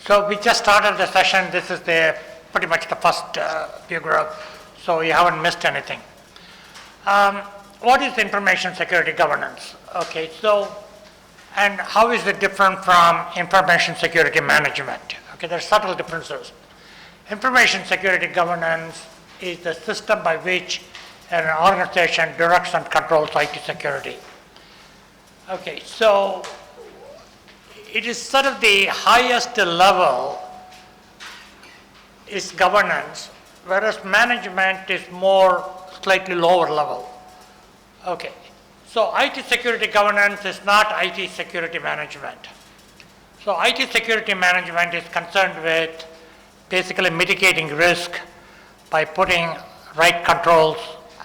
So we just started the session. This is pretty much the first few group, so you haven't missed anything. What is information security governance? Okay, so, and how is it different from information security management? Okay, there are subtle differences. Information security governance is the system by which an organization directs and controls IT security. Okay, so it is sort of the highest level is governance, whereas management is more slightly lower level. Okay, so IT security governance is not IT security management. So IT security management is concerned with basically mitigating risk by putting right controls,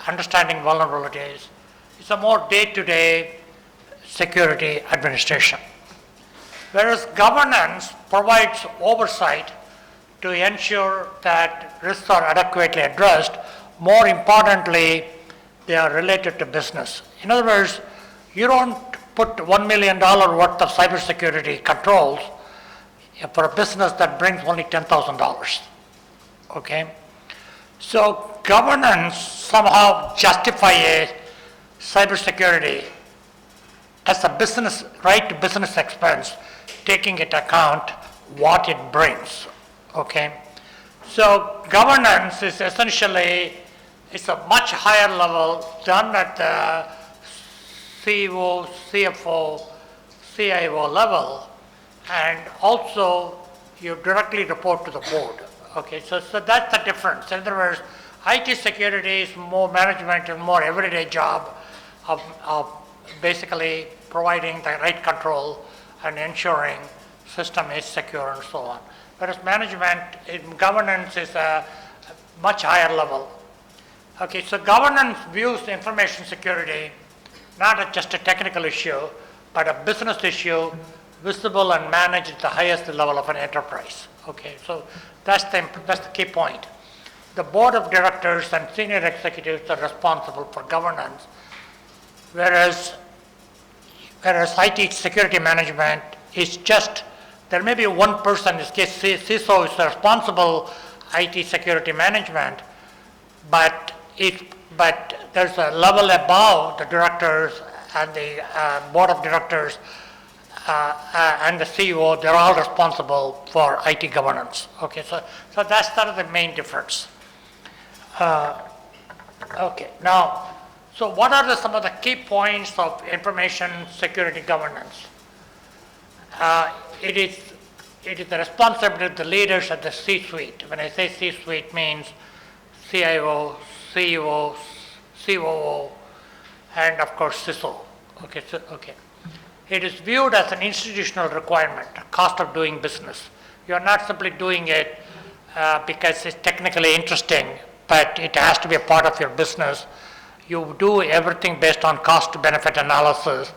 understanding vulnerabilities. It's a more day-to-day security administration. Whereas governance provides oversight to ensure that risks are adequately addressed. More importantly, they are related to business. In other words, you don't put $1 million worth of cybersecurity controls for a business that brings only $10,000. Okay? So governance somehow justifies cybersecurity as a business, right to business expense, taking into account what it brings. Okay? So governance is essentially, it's a much higher level done at the CEO, CFO, CIO level, and also you directly report to the board. Okay, so that's the difference. In other words, IT security is more management and more everyday job of basically providing the right control and ensuring system is secure and so on. Whereas management in governance is a much higher level. Okay, so governance views information security not as just a technical issue, but a business issue visible and managed at the highest level of an enterprise. Okay, so that's the key point. The board of directors and senior executives are responsible for governance, whereas IT security management is just, there may be one person, in this case CISO is responsible IT security management, but there's a level above the directors and the board of directors and the CEO, they're all responsible for IT governance. Okay, so that's sort of the main difference. Okay, now, so what are some of the key points of information security governance? It is the responsibility of the leaders at the C-suite. When I say C-suite, means CIO, CEO, COO, and of course CISO. Okay, okay. It is viewed as an institutional requirement, a cost of doing business. You are not simply doing it because it's technically interesting, but it has to be a part of your business. You do everything based on cost-benefit analysis.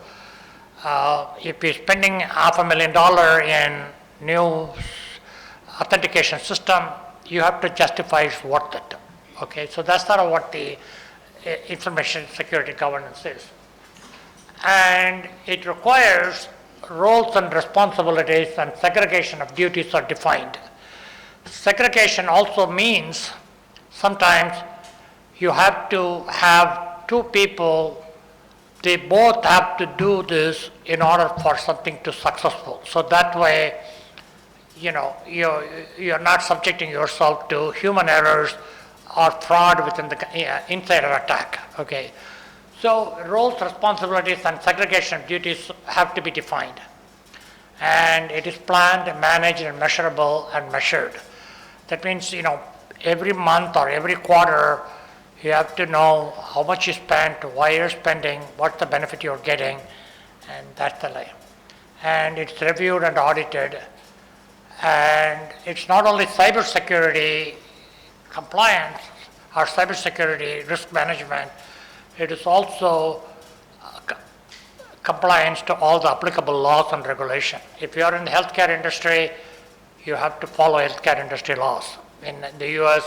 If you're spending $500,000 in new authentication system, you have to justify it's worth it. Okay, so that's sort of what the information security governance is. And it requires roles and responsibilities and segregation of duties are defined. Segregation also means sometimes you have to have two people, they both have to do this in order for something to successful. So that way, you know, you're not subjecting yourself to human errors or fraud within the insider attack. Okay. So roles, responsibilities, and segregation of duties have to be defined. And it is planned, managed, and measurable and measured. That means, you know, every month or every quarter, you have to know how much you spent, why you're spending, what's the benefit you're getting, and that's the lay. And it's reviewed and audited. And it's not only cybersecurity compliance or cybersecurity risk management, it is also compliance to all the applicable laws and regulations. If you are in the healthcare industry, you have to follow healthcare industry laws. In the US,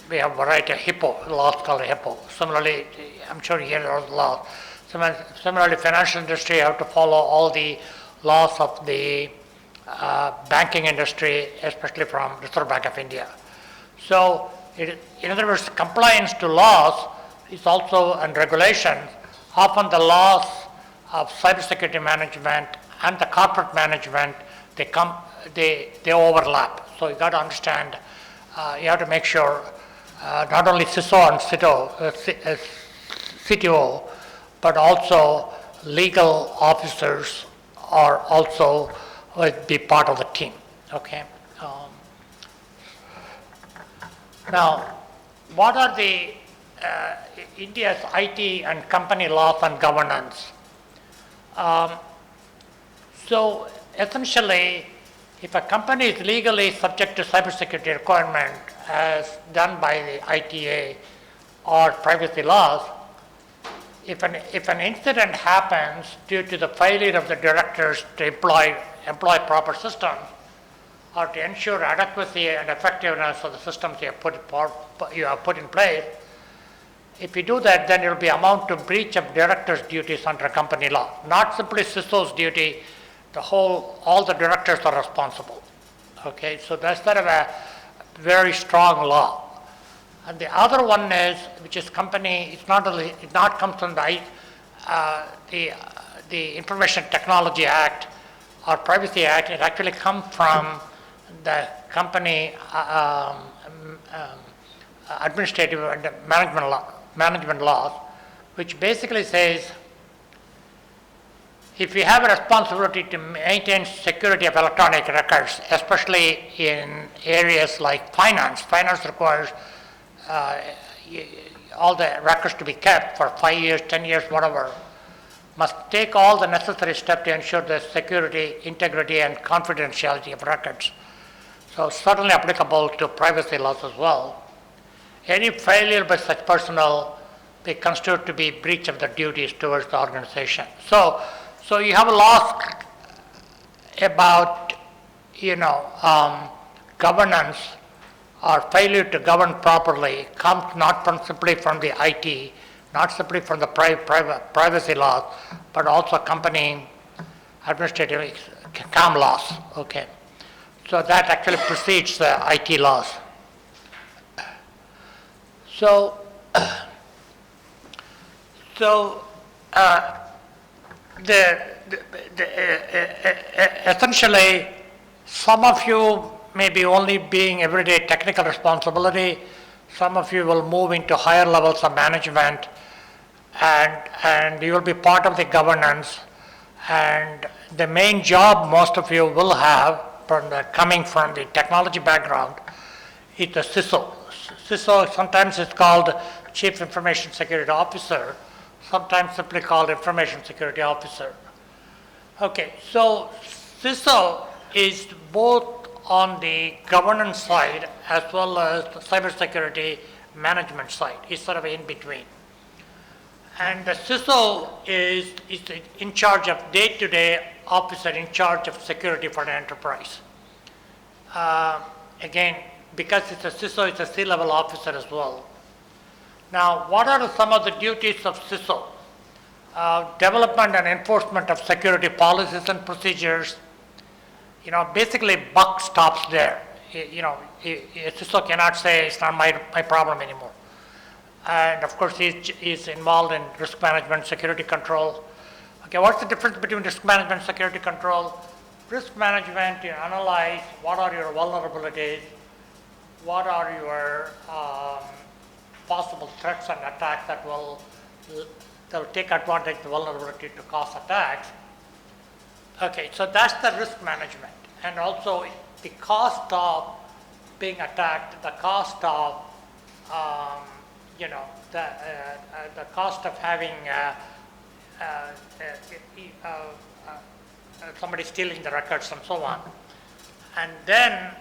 we have a variety of HIPAA laws called HIPAA. Similarly, I'm sure you hear those laws. Similarly, financial industry, you have to follow all the laws of the banking industry, especially from Reserve Bank of India. So, in other words, compliance to laws is also, and regulations, often the laws of cybersecurity management and the corporate management, they overlap. So you got to understand, you have to make sure not only CISO and CTO, but also legal officers are also be part of the team. Okay. Now, what are the India's IT and company laws and governance? So essentially, if a company is legally subject to cybersecurity requirement as done by the ITA or privacy laws, if an incident happens due to the failure of the directors to employ proper systems or to ensure adequacy and effectiveness of the systems you have put in place, if you do that, then it will be amount to breach of directors' duties under company law. Not simply CISO's duty, all the directors are responsible. Okay, so that's sort of a very strong law. And the other one is, which is company, it not comes from the Information Technology Act or Privacy Act, it actually comes from the company administrative and management laws, which basically says if you have a responsibility to maintain security of electronic records, especially in areas like finance requires all the records to be kept for 5 years, 10 years, whatever, must take all the necessary steps to ensure the security, integrity, and confidentiality of records. So certainly applicable to privacy laws as well. Any failure by such personnel may constitute to be breach of the duties towards the organization. So you have laws about, governance or failure to govern properly comes not simply from the IT, not simply from the privacy laws, but also company administrative CAM laws. Okay, so that actually precedes the IT laws. Essentially, some of you may be only being everyday technical responsibility. Some of you will move into higher levels of management, and you will be part of the governance. And the main job most of you will have, coming from the technology background, is the CISO. CISO sometimes is called Chief Information Security Officer, sometimes simply called Information Security Officer. Okay, so CISO is both on the governance side as well as the cybersecurity management side. He's sort of in between. And the CISO is in charge of day-to-day officer in charge of security for the enterprise. Again, because it's a CISO, it's a C-level officer as well. Now, what are some of the duties of CISO? Development and enforcement of security policies and procedures. Basically buck stops there. A CISO cannot say it's not my problem anymore. And of course, he's involved in risk management, security control. Okay, what's the difference between risk management and security control? Risk management, you analyze what are your vulnerabilities, what are your possible threats and attacks they'll take advantage of the vulnerability to cause attacks. Okay, so that's the risk management. And also the cost of being attacked, the cost of, the cost of having somebody stealing the records and so on. And then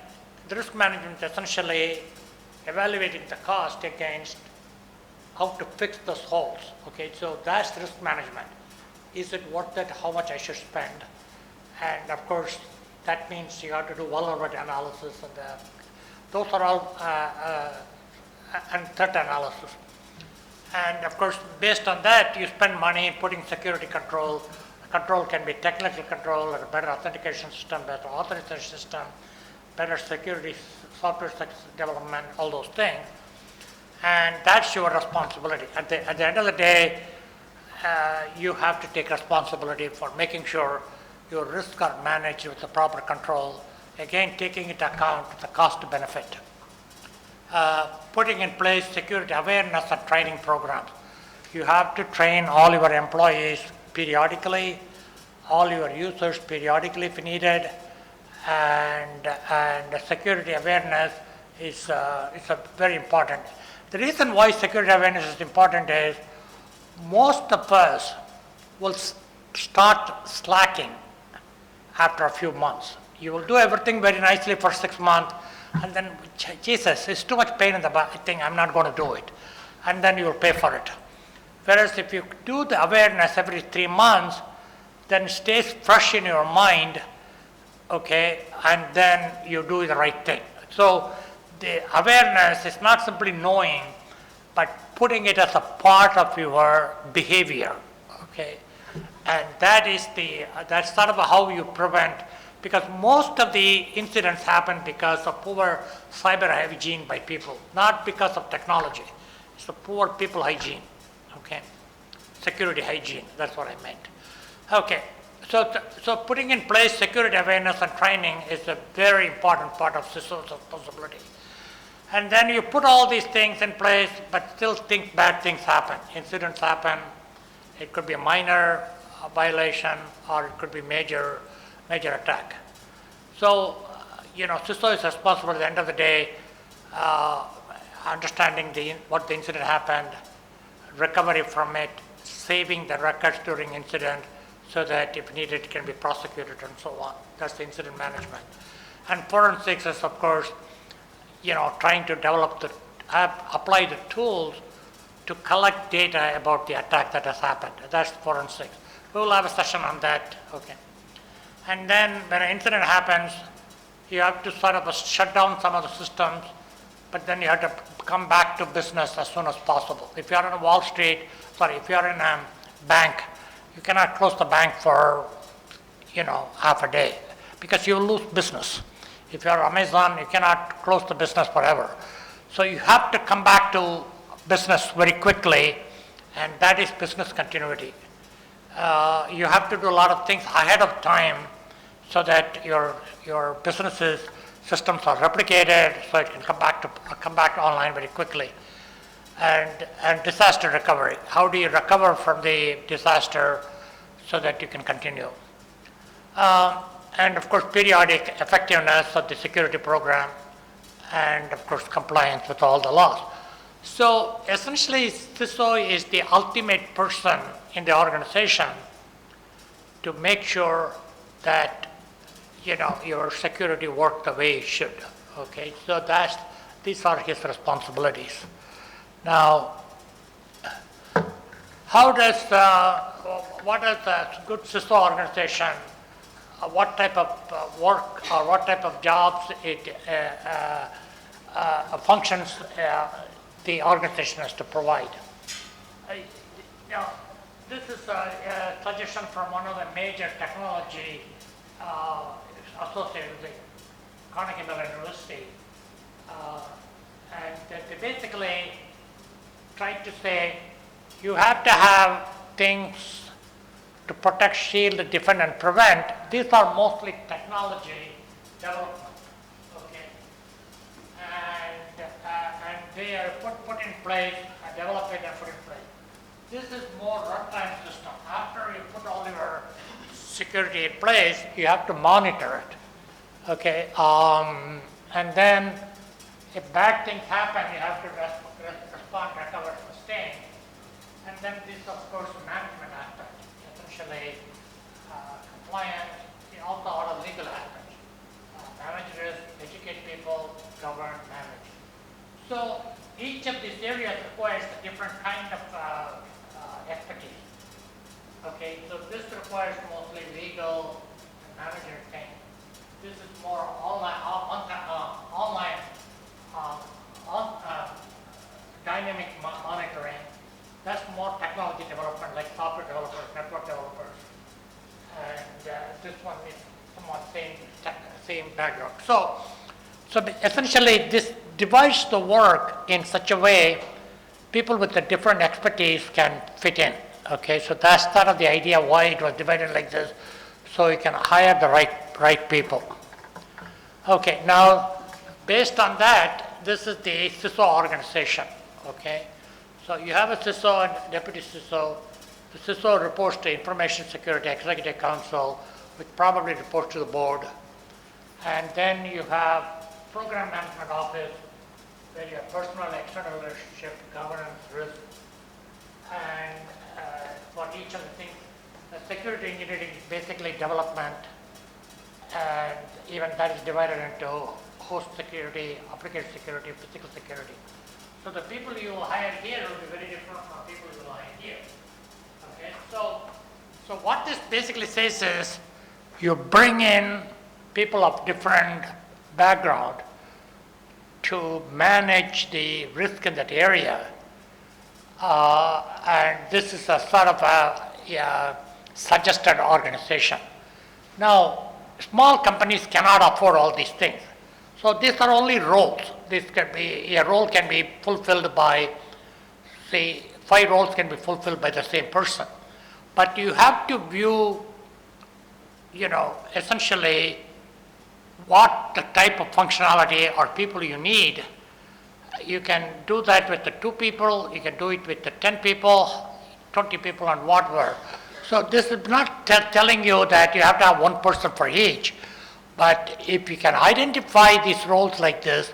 the risk management essentially evaluating the cost against how to fix those holes. Okay, so that's risk management. Is it worth it? How much I should spend? And of course, that means you have to do vulnerability analysis, and those are all and threat analysis. And of course, based on that, you spend money putting security control, control can be technical control, like a better authentication system, better authorization system, better security software development, all those things. And that's your responsibility. At the end of the day, you have to take responsibility for making sure your risks are managed with the proper control. Again, taking into account the cost benefit. Putting in place security awareness and training programs. You have to train all your employees periodically, all your users periodically if needed, and security awareness is very important. The reason why security awareness is important is most of us will start slacking after a few months. You will do everything very nicely for 6 months, and then, Jesus, it's too much pain in the thing, I'm not going to do it. And then you will pay for it. Whereas if you do the awareness every 3 months, then it stays fresh in your mind, okay, and then you do the right thing. So the awareness is not simply knowing, but putting it as a part of your behavior, okay? And that's sort of how you prevent, because most of the incidents happen because of poor cyber hygiene by people, not because of technology. It's the poor people hygiene, okay? Security hygiene, that's what I meant. Okay, so putting in place security awareness and training is a very important part of CISO's responsibility. And then you put all these things in place, but still bad things happen. Incidents happen. It could be a minor violation, or it could be major attack. So, CISO is responsible at the end of the day, understanding what the incident happened, recovery from it, saving the records during incident so that if needed it can be prosecuted and so on. That's the incident management. And forensics is, of course, trying to apply the tools to collect data about the attack that has happened. That's forensics. We will have a session on that, okay. And then when an incident happens, you have to sort of shut down some of the systems, but then you have to come back to business as soon as possible. If you're in Wall Street, if you're in a bank, you cannot close the bank for, half a day, because you will lose business. If you're Amazon, you cannot close the business forever. So you have to come back to business very quickly, and that is business continuity. You have to do a lot of things ahead of time so that your business's systems are replicated, so it can come back online very quickly. And disaster recovery. How do you recover from the disaster so that you can continue? And of course, periodic effectiveness of the security program, and of course, compliance with all the laws. So essentially, CISO is the ultimate person in the organization to make sure that your security works the way it should. Okay, so these are his responsibilities. Now, what is a good CISO organization? What type of work or what type of jobs it functions the organization has to provide. This is a suggestion from one of the major technology associated with Carnegie Mellon University, and they basically tried to say you have to have things to protect, shield, defend, and prevent. These are mostly technology development, okay? And they are put in place, developed and put in place. This is more runtime system. After you put all your security in place, you have to monitor it, okay? And then if bad things happen, you have to respond, recover, sustain. And then this, of course, management aspect, essentially compliance, also all of legal aspects. Manage risk, educate people, govern, manage. So each of these areas requires a different kind of expertise. Okay, so this requires mostly legal and management thing. This is more online dynamic monitoring. That's more technology development, like software developers, network developers. this one is somewhat same background. So essentially this divides the work in such a way people with a different expertise can fit in. Okay, so that's sort of the idea why it was divided like this, so you can hire the right people. Okay, now based on that, this is the CISO organization. Okay, so you have a CISO and deputy CISO. The CISO reports to Information Security Executive Council, which probably reports to the board. And then you have Program Management Office, where you have personal and external relationship, governance, risk, and for each of the things, the security engineering is basically development, and even that is divided into host security, application security, physical security. So the people you will hire here will be very different from people you will hire here. Okay, so what this basically says is you bring in people of different background to manage the risk in that area, and this is a sort of a suggested organization. Now, small companies cannot afford all these things. So these are only roles. This can be, a role can be fulfilled by, say, 5 roles can be fulfilled by the same person. But you have to view, essentially what the type of functionality or people you need. You can do that with the 2 people, you can do it with the 10 people, 20 people, and whatever. So this is not telling you that you have to have 1 person for each, but if you can identify these roles like this,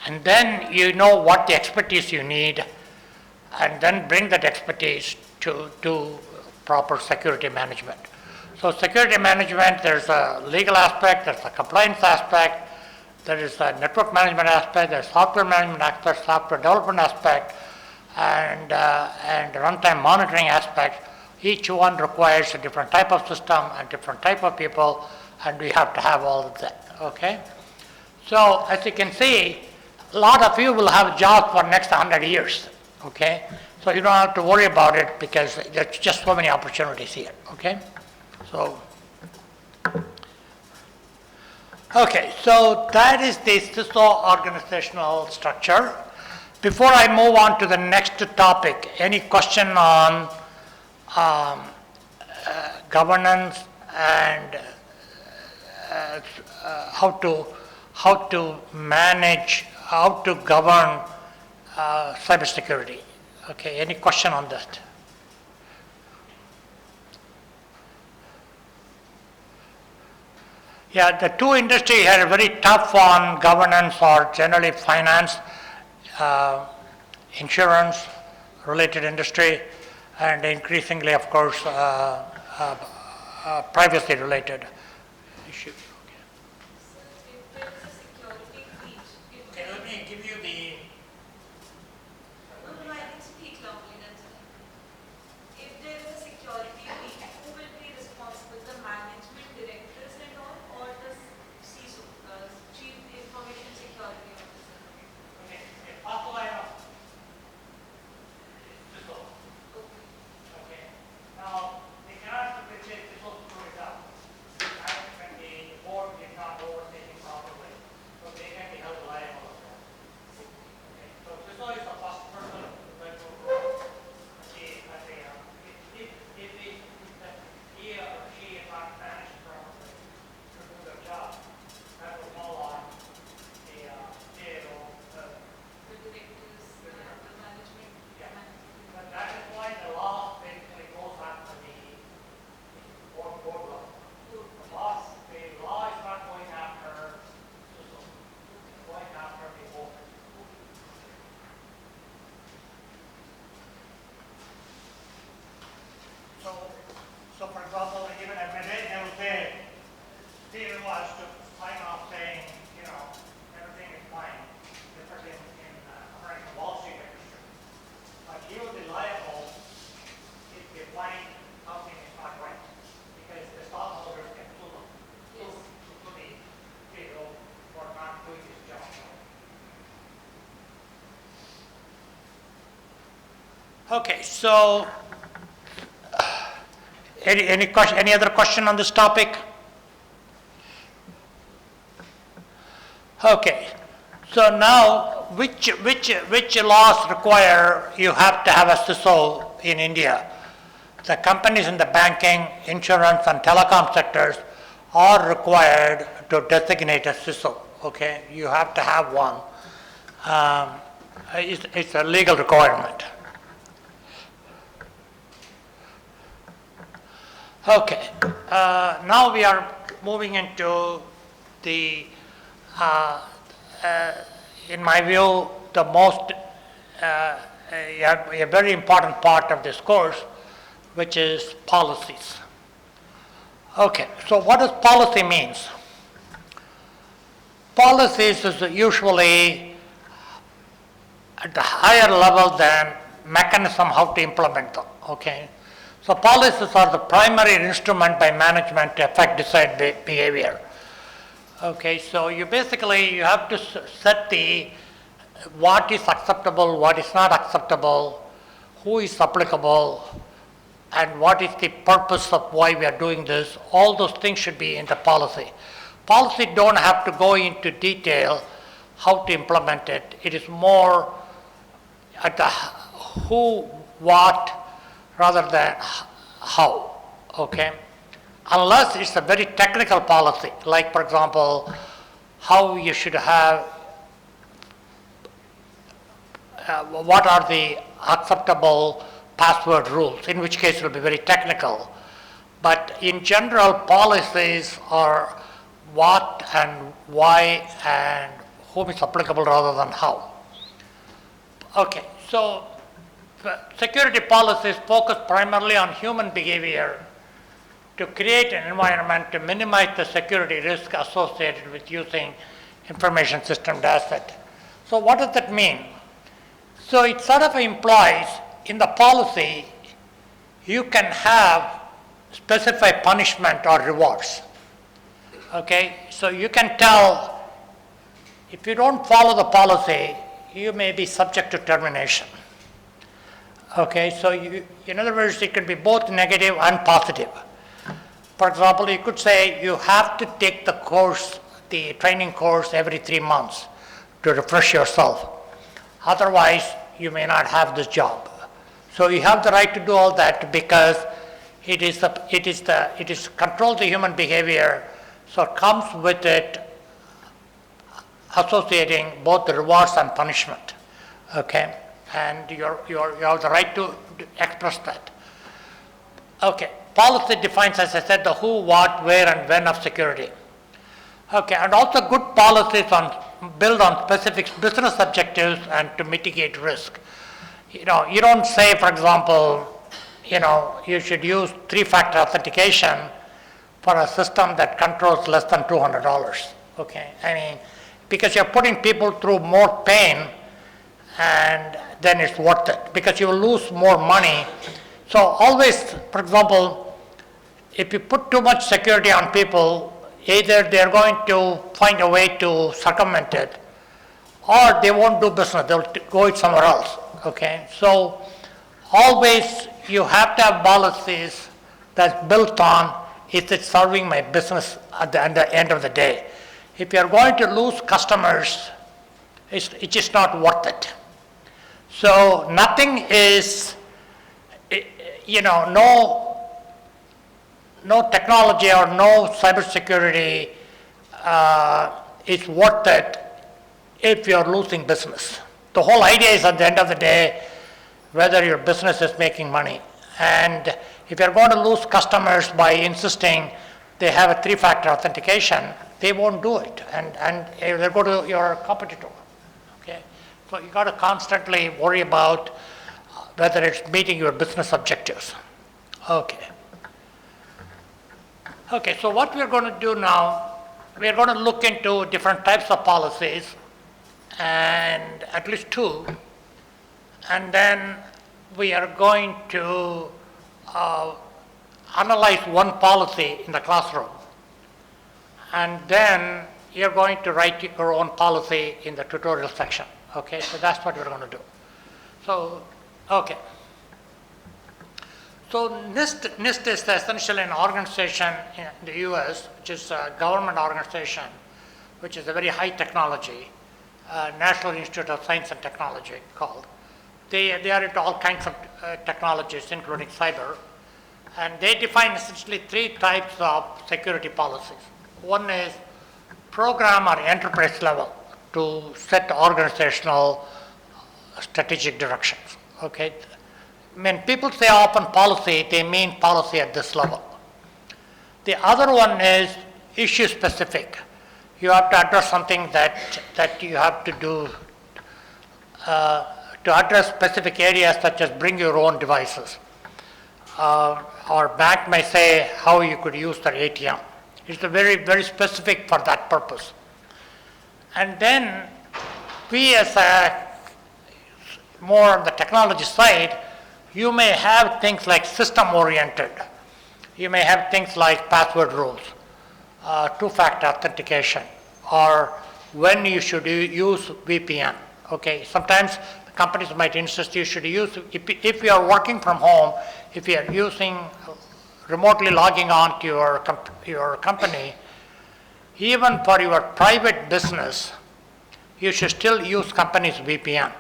and then you know what the expertise you need, and then bring that expertise to do proper security management. So security management, there's a legal aspect, there's a compliance aspect, there is a network management aspect, there's software management aspect, software development aspect, and runtime monitoring aspect. Each one requires a different type of system and different type of people, and we have to have all of that, okay? So as you can see, a lot of you will have jobs for next 100 years, okay? So you don't have to worry about it because there's just so many opportunities here, okay? So that is the CISO organizational structure. Before I move on to the next topic, any question on governance and how to manage, how to govern cybersecurity? Okay, any question on that? Yeah, the 2 industries are very tough on governance or generally finance, insurance related industry, and increasingly, of course, privacy related issues. So if there is a security breach, Okay, let me give you the. no, I can speak loudly, that's it. If there is a security breach, who will be responsible? The management directors and all, or the CISO, Chief Information Security Officer? Okay, if possible, I know. Okay. Now, they cannot say this will screw it up. Management, the board did not oversee it properly, so they can be held liable as well. Okay, so this is the first person that will if he or she is not managed properly to do their job, that will fall on the payroll, The directors, the management. yeah. But that is why the law basically goes after the board level. The law is not going after CISO, it's going after the board. So for example, even at midday, they will say, Stephen was to sign off saying, everything is fine, different in American Wall Street industry. But he will be liable if they find something is not right, because the stockholders can sue them, sue the CEO for not doing his job. Okay, so any question, any other question on this topic? Okay, so now which laws require you have to have a CISO in India? The companies in the banking, insurance, and telecom sectors are required to designate a CISO. Okay, you have to have one. It's a legal requirement. Okay, now we are moving into the, in my view, the most, a very important part of this course, which is policies. Okay, so what does policy means? Policies is usually at a higher level than mechanism how to implement them, okay? So policies are the primary instrument by management to affect desired behavior. Okay, so you have to set what is acceptable, what is not acceptable, who is applicable, and what is the purpose of why we are doing this. All those things should be in the policy. Policy don't have to go into detail how to implement it. It is more at the who, what, rather than how, okay? Unless it's a very technical policy, like for example, how you should have, what are the acceptable password rules, in which case it will be very technical. But in general, policies are what and why and whom is applicable rather than how. Okay, so security policies focus primarily on human behavior to create an environment to minimize the security risk associated with using information system asset. So what does that mean? So it sort of implies in the policy you can have specified punishment or rewards. Okay, so you can tell if you don't follow the policy, you may be subject to termination. Okay, so in other words, it can be both negative and positive. For example, you could say you have to take the course, the training course every 3 months to refresh yourself. Otherwise, you may not have this job. So you have the right to do all that because it controls the human behavior. So it comes with it associating both the rewards and punishment. Okay, and you have the right to express that. Okay, policy defines, as I said, the who, what, where, and when of security. Okay, and also good policies build on specific business objectives and to mitigate risk. You don't say, for example, you should use 3-factor authentication for a system that controls less than $200. Okay, I mean, because you're putting people through more pain, and then it's worth it because you will lose more money. So always, for example, if you put too much security on people, either they're going to find a way to circumvent it, or they won't do business, they'll go it somewhere else, okay? So always you have to have policies that's built on, is it serving my business at the end of the day? If you're going to lose customers, it's just not worth it. So nothing is, no technology or no cybersecurity is worth it if you're losing business. The whole idea is at the end of the day, whether your business is making money. And if you're going to lose customers by insisting they have a 3-factor authentication, they won't do it. And they'll go to your competitor. Okay? So you got to constantly worry about whether it's meeting your business objectives. Okay. Okay, so what we're going to do now, we're going to look into different types of policies, and at least 2, and then we are going to analyze one policy in the classroom, and then you're going to write your own policy in the tutorial section. Okay, so that's what we're going to do. So, okay. So NIST is essentially an organization in the US, which is a government organization which is a very high technology, National Institute of Science and Technology called. They are into all kinds of technologies, including cyber, and they define essentially 3 types of security policies. One is program or enterprise level to set organizational strategic directions. Okay, when people say open policy, they mean policy at this level. The other one is issue specific. You have to address something that you have to do to address specific areas such as bring your own devices. Or bank may say how you could use their ATM. It's a very, very specific for that purpose. And then we as a more on the technology side, you may have things like system oriented. You may have things like password rules, two-factor authentication, or when you should use VPN. Okay, sometimes companies might insist you should use, if you are working from home, if you are using, remotely logging on to your company, even for your private business, you should still use company's VPN.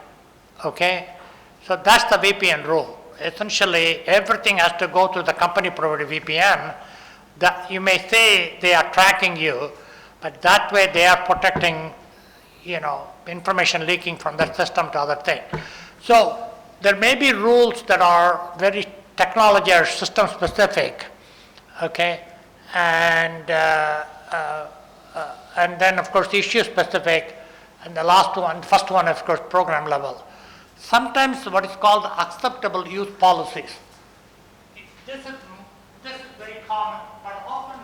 Okay, so that's the VPN rule. Essentially, everything has to go through the company provided VPN. That you may say they are tracking you, but that way they are protecting, information leaking from that system to other thing. So there may be rules that are very technology or system specific, okay, and then of course issue specific, and the first one of course program level. Sometimes what is called acceptable use policies. This is very common, but often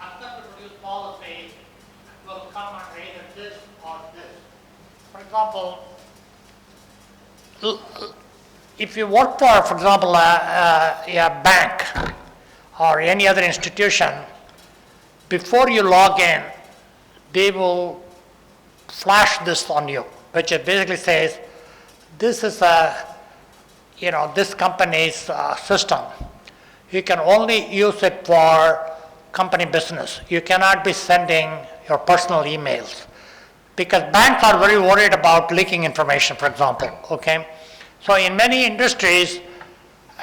acceptable use policy will come under either this or this. For example, if you work for example, a bank or any other institution, before you log in, they will flash this on you, which it basically says, this is this company's system. You can only use it for company business. You cannot be sending your personal emails, because banks are very worried about leaking information, for example, okay? So in many industries,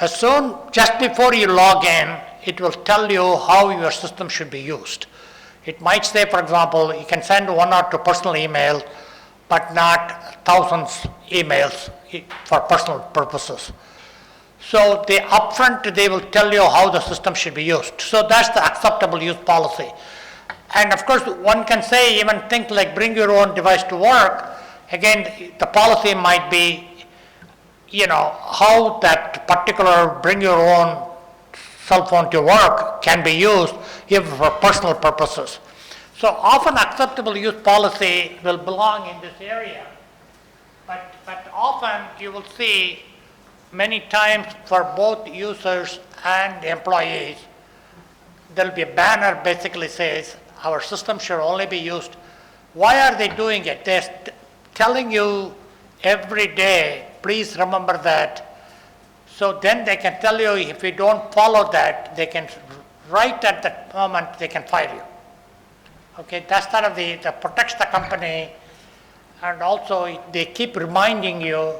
just before you log in, it will tell you how your system should be used. It might say, for example, you can send 1 or 2 personal emails, but not thousands emails for personal purposes. So upfront they will tell you how the system should be used. So that's the acceptable use policy. And of course, one can say even things like bring your own device to work. Again, the policy might be, how that particular bring your own cell phone to work can be used even for personal purposes. So often acceptable use policy will belong in this area, but often you will see many times for both users and employees, there will be a banner basically says, our system should only be used. Why are they doing it? They're telling you every day, please remember that. So then they can tell you if you don't follow that, they can, right at that moment, they can fire you. Okay, that's sort of that protects the company, and also they keep reminding you,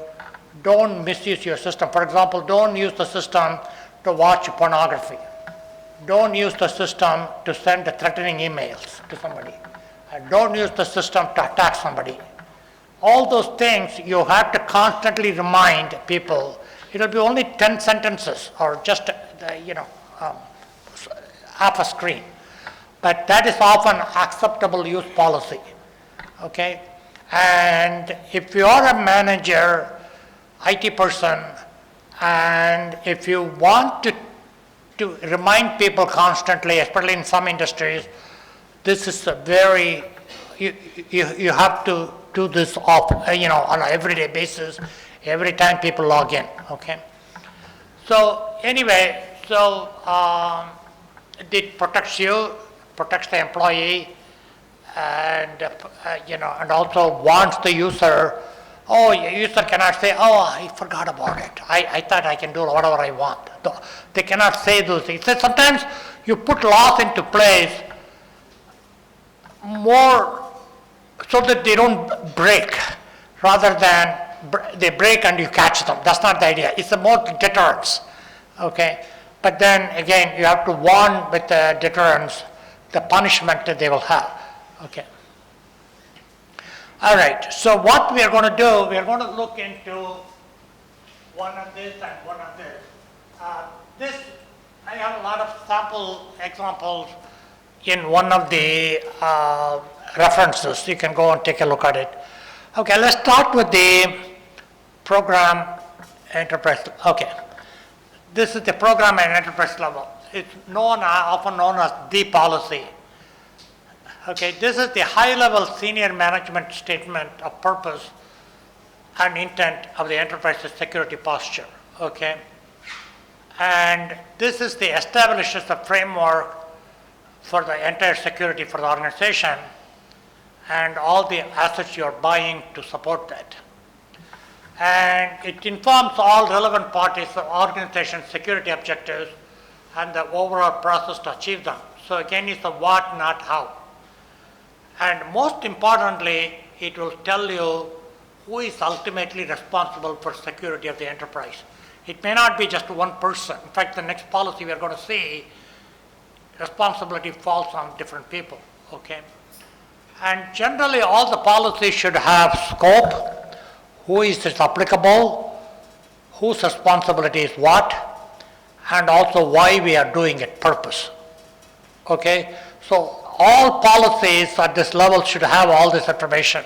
don't misuse your system. For example, don't use the system to watch pornography. Don't use the system to send threatening emails to somebody. Don't use the system to attack somebody. All those things you have to constantly remind people. It will be only 10 sentences or just half a screen. But that is often acceptable use policy. Okay? And if you are a manager, IT person, and if you want to remind people constantly, especially in some industries, this is a very, you have to do this on an everyday basis, every time people log in, okay? So anyway, it protects you, protects the employee, and and also warns the user. Oh, user cannot say, oh, I forgot about it. I thought I can do whatever I want. They cannot say those things. So sometimes you put laws into place more so that they don't break, rather than they break and you catch them. That's not the idea. It's a more deterrence, okay? But then again, you have to warn with the deterrence the punishment that they will have, okay? All right, so what we are going to do, we are going to look into one of this and one of this. This, I have a lot of sample examples in one of the references. You can go and take a look at it. Okay, let's start with the program enterprise. Okay, this is the program and enterprise level. It's often known as the policy. Okay, this is the high-level senior management statement of purpose and intent of the enterprise's security posture. Okay, and this is the establishes the framework for the entire security for the organization and all the assets you're buying to support that. And it informs all relevant parties of organization's security objectives and the overall process to achieve them. So again, it's the what, not how. And most importantly, it will tell you who is ultimately responsible for security of the enterprise. It may not be just one person. In fact, the next policy we are going to see, responsibility falls on different people, okay? And generally, all the policies should have scope, who is it applicable, whose responsibility is what, and also why we are doing it, purpose, okay? So all policies at this level should have all this information.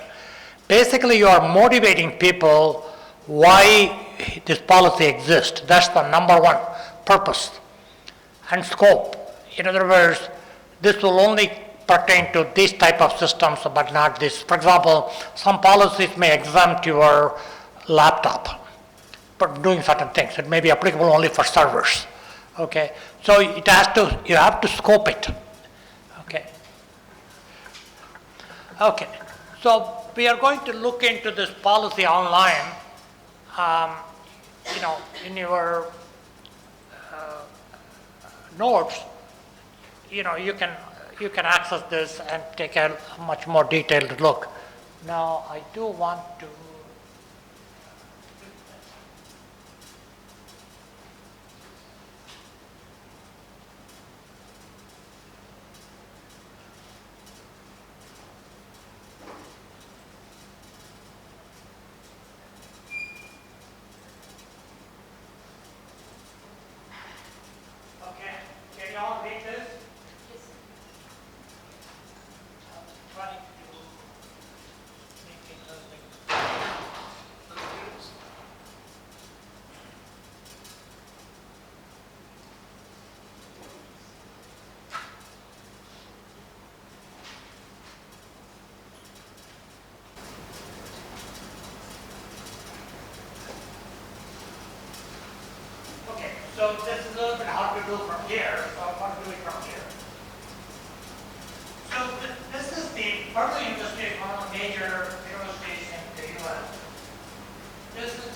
Basically, you are motivating people why this policy exists. That's the number one, purpose and scope. In other words, this will only pertain to these type of systems, but not this. For example, some policies may exempt your laptop for doing certain things. It may be applicable only for servers. Okay, so it has to. You have to scope it. Okay. Okay. So we are going to look into this policy online. In your notes, you can access this and take a much more detailed look. Now, I do want to. So this is a little bit hard to do from here, so I want to do it from here. So this is the Berkeley University, one of the major universities in the US. This is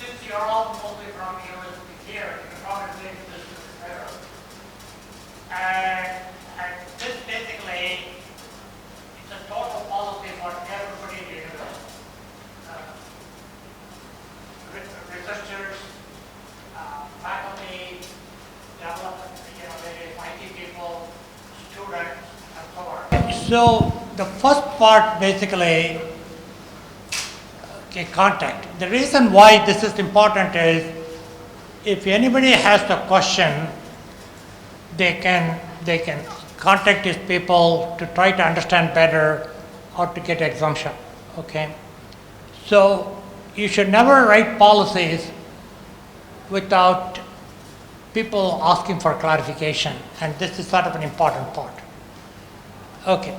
since you're all mostly from the university here, you can probably relate to this better. And this basically, it's a total policy for everybody in the university. Researchers, faculty, development, various IT people, students, and so on. So the first part basically, contact. The reason why this is important is if anybody has a question, they can contact these people to try to understand better or to get exemption, okay? So you should never write policies without people asking for clarification, and this is sort of an important part. Okay.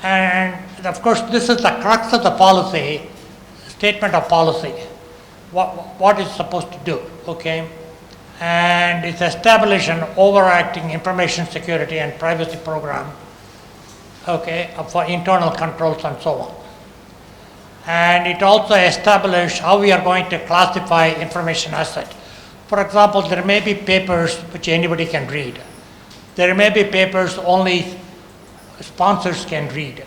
And of course, this is the crux of the policy, statement of policy, what it's supposed to do, okay? And it's established an overarching information security and privacy program, okay, for internal controls and so on. And it also established how we are going to classify information asset. For example, there may be papers which anybody can read. There may be papers only sponsors can read.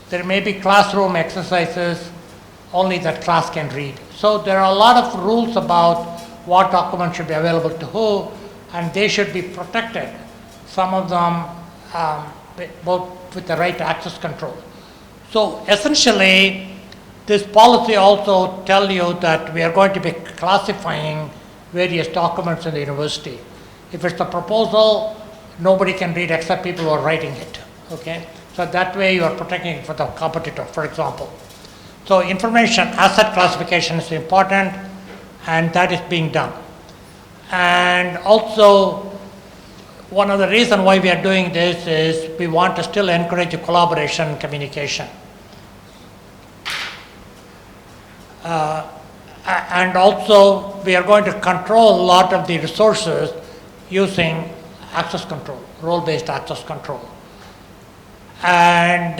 There may be classroom exercises only that class can read. So there are a lot of rules about what documents should be available to who, and they should be protected. Some of them both with the right to access control. So essentially, this policy also tells you that we are going to be classifying various documents in the university. If it's a proposal, nobody can read except people who are writing it. Okay? So that way you are protecting it for the competitor, for example. So information asset classification is important, and that is being done. And also, one of the reasons why we are doing this is we want to still encourage collaboration and communication. And also, we are going to control a lot of the resources using access control, role-based access control. And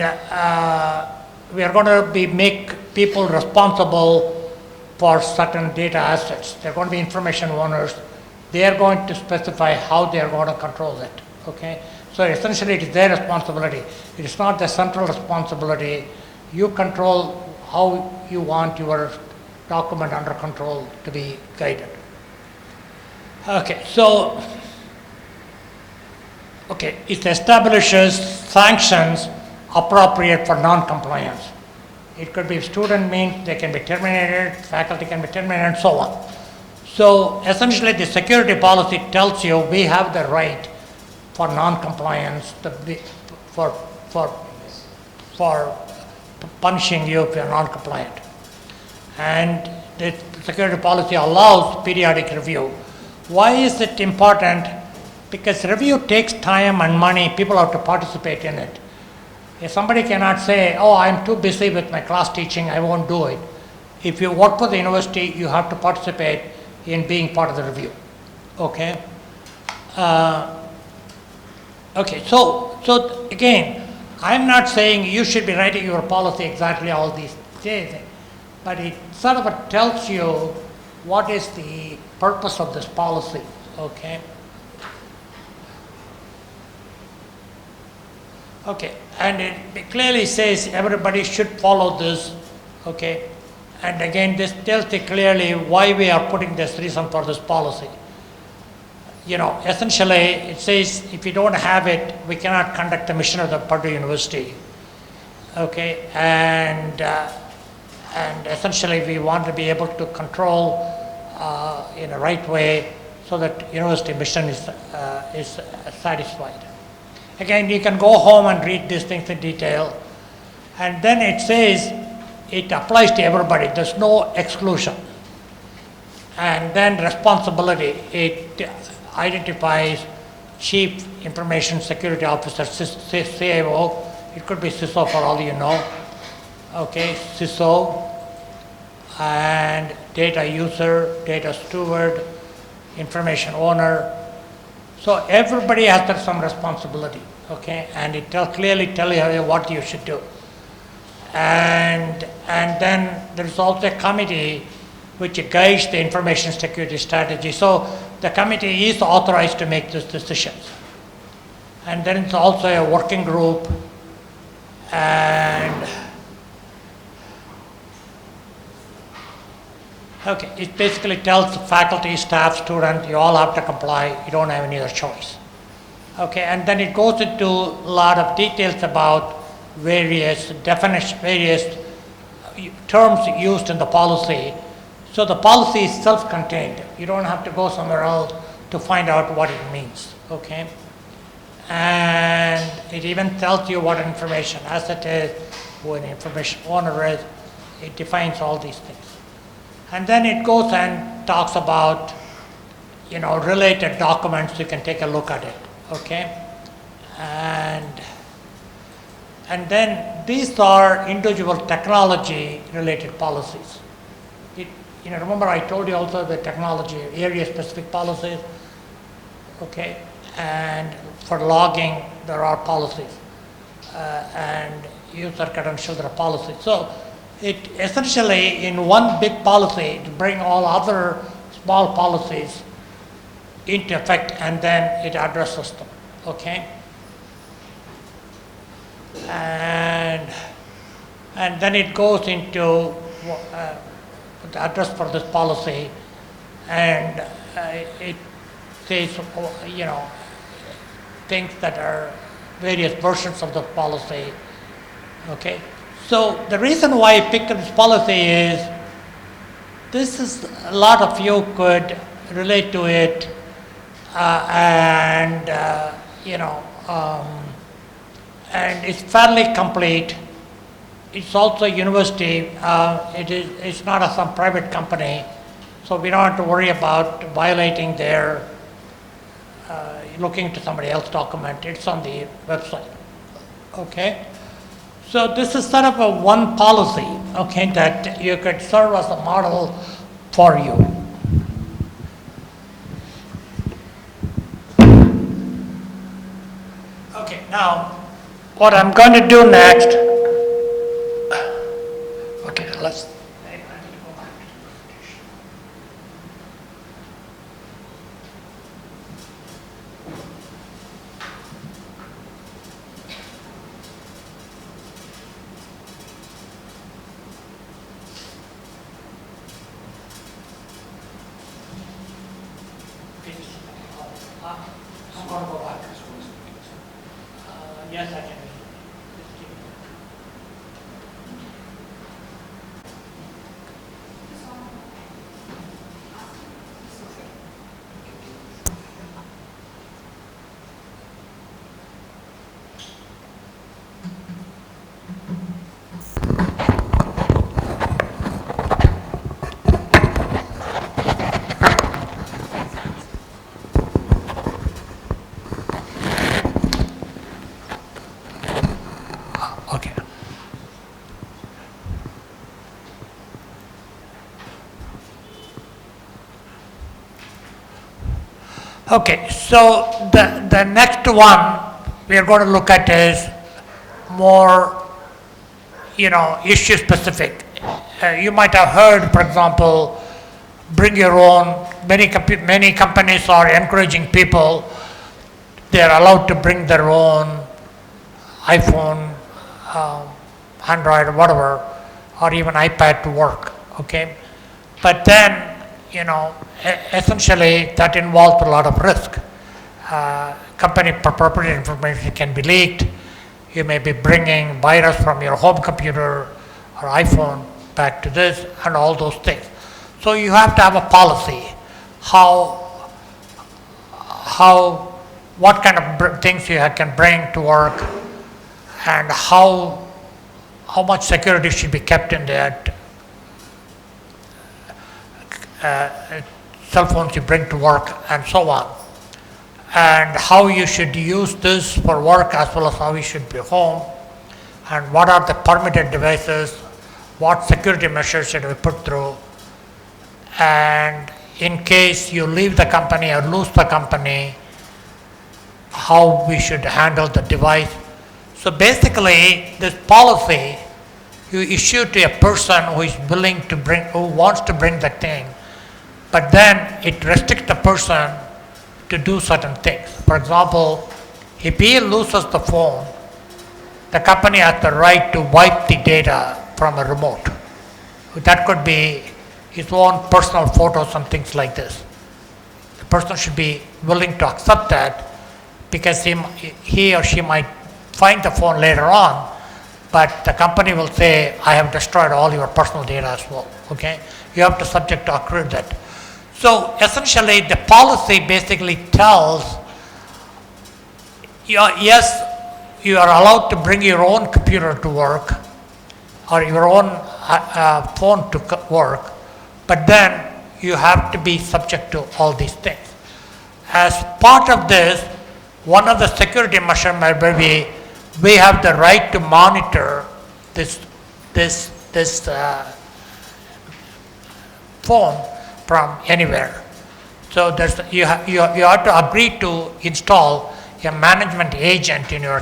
we are going to make people responsible for certain data assets. They're going to be information owners. They are going to specify how they are going to control it. Okay? So essentially, it is their responsibility. It is not the central responsibility. You control how you want your document under control to be guided. Okay, so it establishes sanctions appropriate for non-compliance. It could be student means they can be terminated, faculty can be terminated, and so on. So essentially, the security policy tells you we have the right for non-compliance to be for punishing you if you're non-compliant. And the security policy allows periodic review. Why is it important? Because review takes time and money. People have to participate in it. If somebody cannot say, oh, I'm too busy with my class teaching, I won't do it. If you work for the university, you have to participate in being part of the review. Okay? So again, I'm not saying you should be writing your policy exactly all these days, but it sort of tells you what is the purpose of this policy. Okay? Okay, and it clearly says everybody should follow this, okay? And again, this tells you clearly why we are putting this reason for this policy. You know, essentially, it says if you don't have it, we cannot conduct the mission of the Purdue University, okay? And essentially, we want to be able to control in a right way so that university mission is satisfied. Again, you can go home and read these things in detail. And then it says it applies to everybody. There's no exclusion. And then responsibility. It identifies Chief Information Security Officer, CIO. It could be CISO for all you know. Okay, CISO. And data user, data steward, information owner. So everybody has some responsibility, okay, and it clearly tells you what you should do. And then there is also a committee which guides the information security strategy. So the committee is authorized to make these decisions. And then it's also a working group, and okay, it basically tells faculty, staff, student, you all have to comply, you don't have any other choice. Okay, and then it goes into a lot of details about various definitions, various terms used in the policy. So the policy is self-contained. You don't have to go somewhere else to find out what it means, okay? And it even tells you what information asset is, who an information owner is. It defines all these things. And then it goes and talks about, you know, related documents. You can take a look at it, okay? And then these are individual technology-related policies. You know, remember I told you also the technology area-specific policies, okay? And for logging, there are policies, and user credential, there are policies. So it essentially, in one big policy, to bring all other small policies into effect, and then it addresses them, okay? and then it goes into the address for this policy, and it says, things that are various versions of the policy. Okay, so the reason why I picked up this policy is this is a lot of you could relate to it, and and it's fairly complete. It's also a university. It's not some private company, so we don't have to worry about violating their looking to somebody else's document. It's on the website. Okay, so this is sort of a one policy. Okay, that you could serve as a model for you. Okay, now what I'm going to do next. Okay, let's. I'm going to go back. Yes, I can. Okay. Okay, so the next one we are going to look at is more, issue specific. You might have heard, for example, bring your own. Many companies are encouraging people. They are allowed to bring their own iPhone, Android, or whatever, or even iPad to work. Okay, but then essentially that involves a lot of risk. Company proprietary information can be leaked. You may be bringing virus from your home computer or iPhone back to this, and all those things. So you have to have a policy. What kind of things you can bring to work, and how much security should be kept in that cell phones you bring to work, and so on, and how you should use this for work as well as how you should be home, and what are the permitted devices, what security measures should be put through, and in case you leave the company or lose the company, how we should handle the device. So basically, this policy you issue to a person who is willing to bring, who wants to bring the thing, but then it restricts the person to do certain things. For example, if he loses the phone, the company has the right to wipe the data from a remote. That could be his own personal photos and things like this. The person should be willing to accept that, because he or she might find the phone later on, but the company will say, I have destroyed all your personal data as well. Okay, you have to subject to accrue that. So essentially the policy basically tells, yes, you are allowed to bring your own computer to work or your own phone to work, but then you have to be subject to all these things. As part of this, one of the security measures might be, we have the right to monitor this phone from anywhere. So you have to agree to install a management agent in your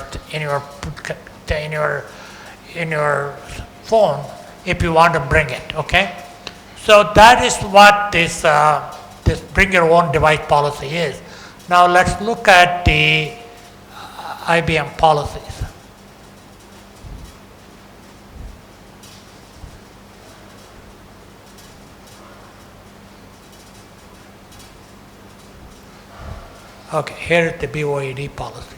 phone if you want to bring it. Okay, so that is what this bring your own device policy is. Now let's look at the IBM policies. Okay, here is the BOED policy.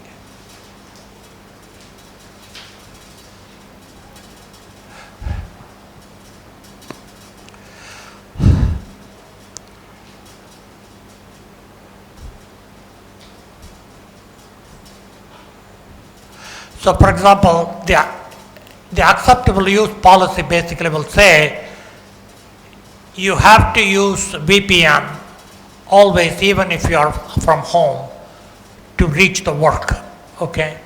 So for example, the acceptable use policy basically will say you have to use VPN always, even if you are from home, to reach the work, okay?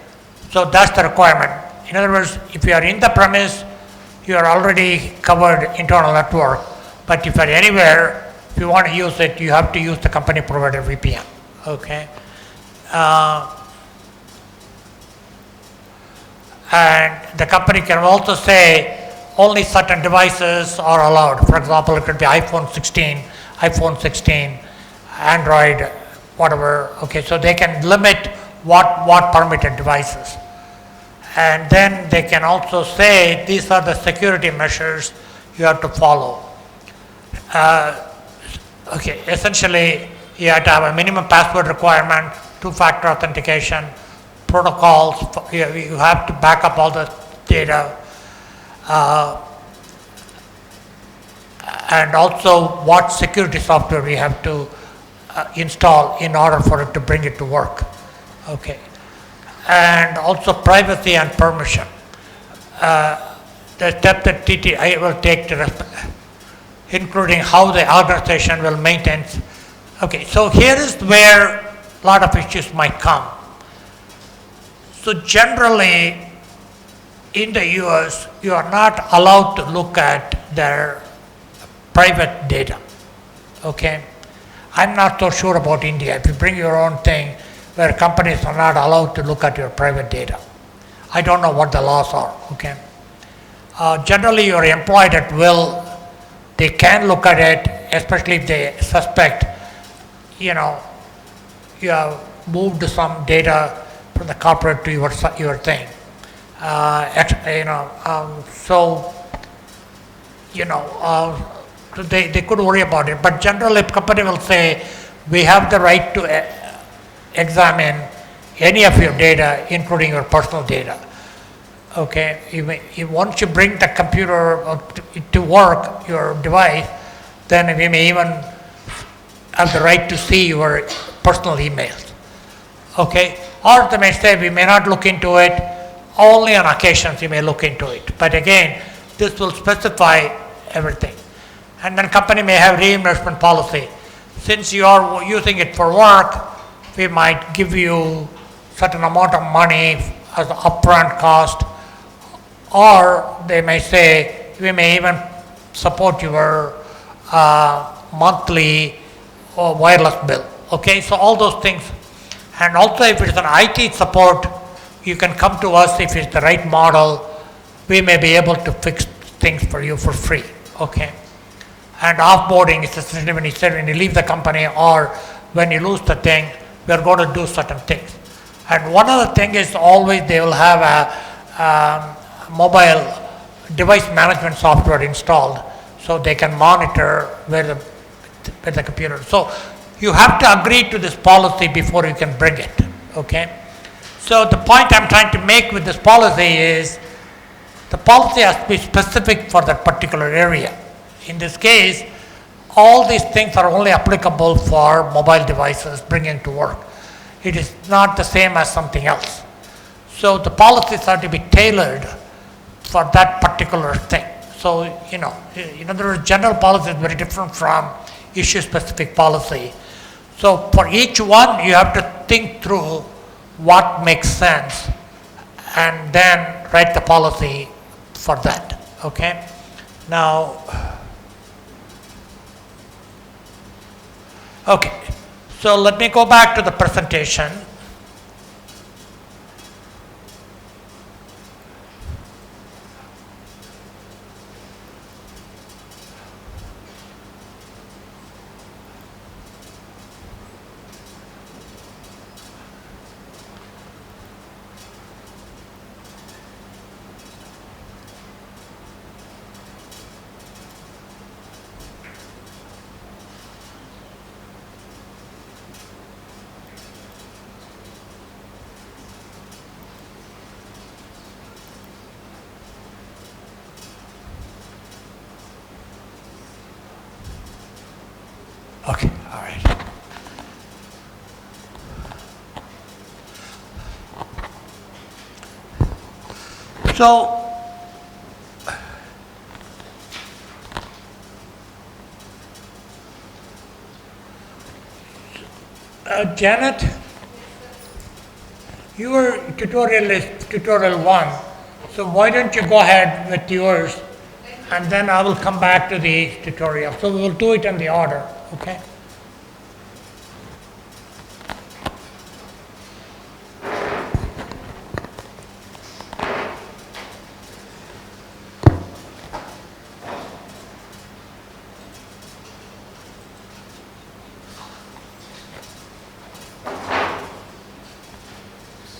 So that's the requirement. In other words, if you are in the premise, you are already covered internal network, but if you are anywhere, if you want to use it, you have to use the company provided VPN, okay? And the company can also say only certain devices are allowed. For example, it could be iPhone 16, iPhone 16, Android, whatever. Okay, so they can limit what permitted devices. And then they can also say these are the security measures you have to follow. Okay, essentially you have to have a minimum password requirement, two-factor authentication, protocols, you have to back up all the data, and also what security software we have to install in order for it to bring it to work. Okay, and also privacy and permission. The step that TTI will take to including how the organization will maintain. Okay, so here is where a lot of issues might come. So generally, in the US, you are not allowed to look at their private data, okay? I'm not so sure about India. If you bring your own thing, where companies are not allowed to look at your private data. I don't know what the laws are, okay? Generally, you're employed at will. They can look at it, especially if they suspect, you have moved some data from the corporate to your thing. They could worry about it. But generally, company will say, we have the right to examine any of your data, including your personal data. Okay, once you bring the computer to work, your device, then we may even have the right to see your personal emails. Okay, or they may say we may not look into it, only on occasions you may look into it. But again, this will specify everything. And then company may have reimbursement policy. Since you are using it for work, we might give you certain amount of money as an upfront cost, or they may say we may even support your monthly wireless bill. Okay, so all those things. And also if it's an IT support, you can come to us if it's the right model. We may be able to fix things for you for free. Okay. And offboarding is essentially when you leave the company or when you lose the thing, we're going to do certain things. And one other thing is always they will have a mobile device management software installed so they can monitor where the computer. So you have to agree to this policy before you can bring it, okay? So the point I'm trying to make with this policy is the policy has to be specific for that particular area. In this case, all these things are only applicable for mobile devices bringing to work. It is not the same as something else. So the policies are to be tailored for that particular thing. So, in other words, general policy is very different from issue-specific policy. So for each one, you have to think through what makes sense and then write the policy for that, okay? Now, okay, so let me go back to the presentation. Okay, all right. So, Janet, your tutorial is tutorial 1, so why don't you go ahead with yours, and then I will come back to the tutorial. So we will do it in the order, okay?